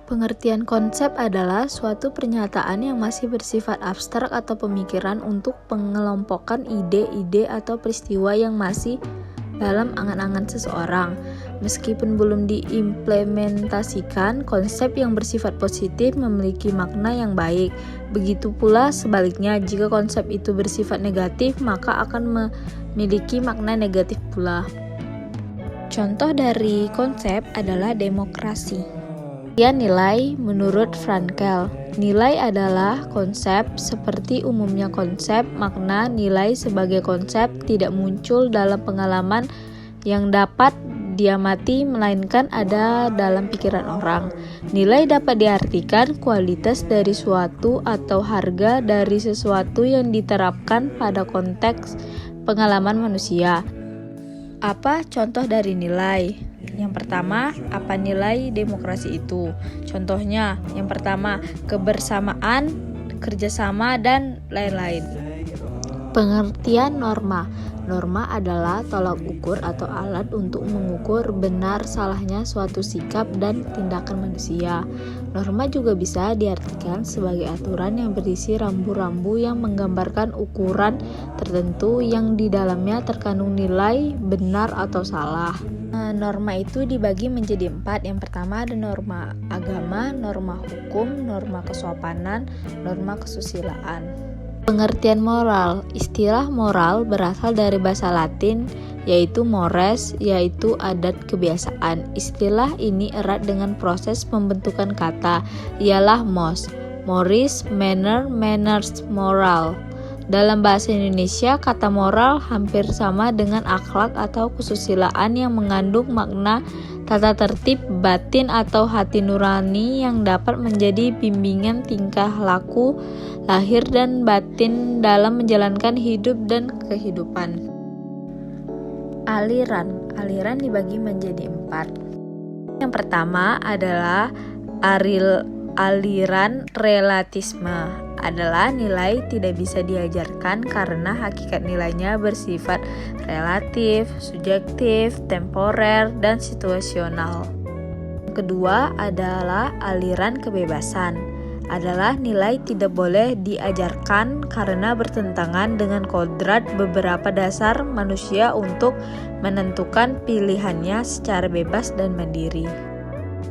Pengertian konsep adalah suatu pernyataan yang masih bersifat abstrak atau pemikiran untuk pengelompokan ide-ide atau peristiwa yang masih dalam angan-angan seseorang. Meskipun belum diimplementasikan, konsep yang bersifat positif memiliki makna yang baik. Begitu pula sebaliknya, jika konsep itu bersifat negatif, maka akan memiliki makna negatif pula. Contoh dari konsep adalah demokrasi. Nilai menurut Frankel. Nilai adalah konsep seperti umumnya konsep, makna nilai sebagai konsep tidak muncul dalam pengalaman yang dapat diamati melainkan ada dalam pikiran orang. Nilai dapat diartikan kualitas dari suatu atau harga dari sesuatu yang diterapkan pada konteks pengalaman manusia. Apa contoh dari nilai? Yang pertama, apa nilai demokrasi itu? Contohnya, yang pertama, kebersamaan, kerjasama, dan lain-lain. Pengertian norma. Norma adalah tolak ukur atau alat untuk mengukur benar salahnya suatu sikap dan tindakan manusia. Norma juga bisa diartikan sebagai aturan yang berisi rambu-rambu yang menggambarkan ukuran tertentu yang di dalamnya terkandung nilai benar atau salah. Norma itu dibagi menjadi 4. Yang pertama ada norma agama, norma hukum, norma kesopanan, norma kesusilaan. Pengertian moral. Istilah moral berasal dari bahasa Latin yaitu mores, yaitu adat kebiasaan. Istilah ini erat dengan proses pembentukan kata, ialah mos, moris, manner, manners, moral. Dalam bahasa Indonesia, kata moral hampir sama dengan akhlak atau kesusilaan yang mengandung makna tata tertib batin atau hati nurani yang dapat menjadi bimbingan tingkah laku lahir dan batin dalam menjalankan hidup dan kehidupan. Aliran dibagi menjadi 4. Yang pertama adalah aliran relatisme. Adalah nilai tidak bisa diajarkan karena hakikat nilainya bersifat relatif, subjektif, temporer, dan situasional. Kedua adalah aliran kebebasan. Adalah nilai tidak boleh diajarkan karena bertentangan dengan kodrat beberapa dasar manusia untuk menentukan pilihannya secara bebas dan mandiri.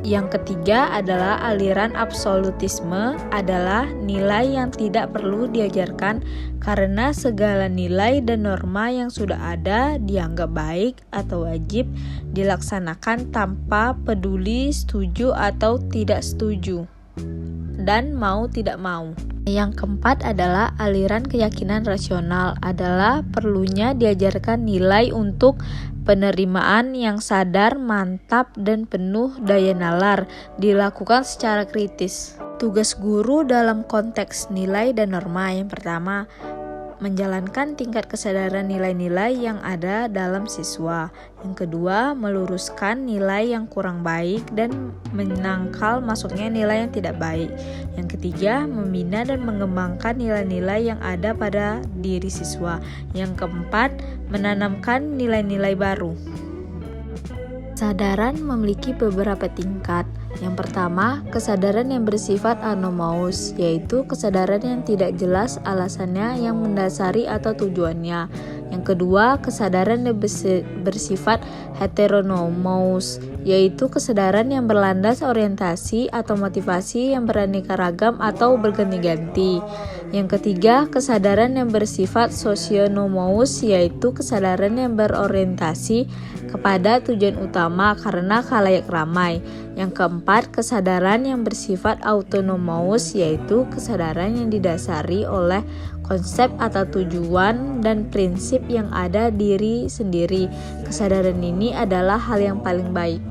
Yang ketiga adalah aliran absolutisme, adalah nilai yang tidak perlu diajarkan karena segala nilai dan norma yang sudah ada dianggap baik atau wajib dilaksanakan tanpa peduli setuju atau tidak setuju dan mau tidak mau. Yang keempat adalah aliran keyakinan rasional, adalah perlunya diajarkan nilai untuk penerimaan yang sadar, mantap, dan penuh daya nalar, dilakukan secara kritis. Tugas guru dalam konteks nilai dan norma. Yang pertama, menjalankan tingkat kesadaran nilai-nilai yang ada dalam siswa. Yang kedua, meluruskan nilai yang kurang baik dan menangkal masuknya nilai yang tidak baik. Yang ketiga, membina dan mengembangkan nilai-nilai yang ada pada diri siswa. Yang keempat, menanamkan nilai-nilai baru. Kesadaran memiliki beberapa tingkat. Yang pertama, kesadaran yang bersifat anomous, yaitu kesadaran yang tidak jelas alasannya yang mendasari atau tujuannya. Yang kedua, kesadaran yang bersifat heteronomous, yaitu kesadaran yang berlandas orientasi atau motivasi yang beraneka ragam atau berganti-ganti. Yang ketiga, kesadaran yang bersifat sosionomous, yaitu kesadaran yang berorientasi kepada tujuan utama karena khalayak ramai. Yang keempat, kesadaran yang bersifat autonomous, yaitu kesadaran yang didasari oleh konsep atau tujuan dan prinsip yang ada diri sendiri. Kesadaran ini adalah hal yang paling baik.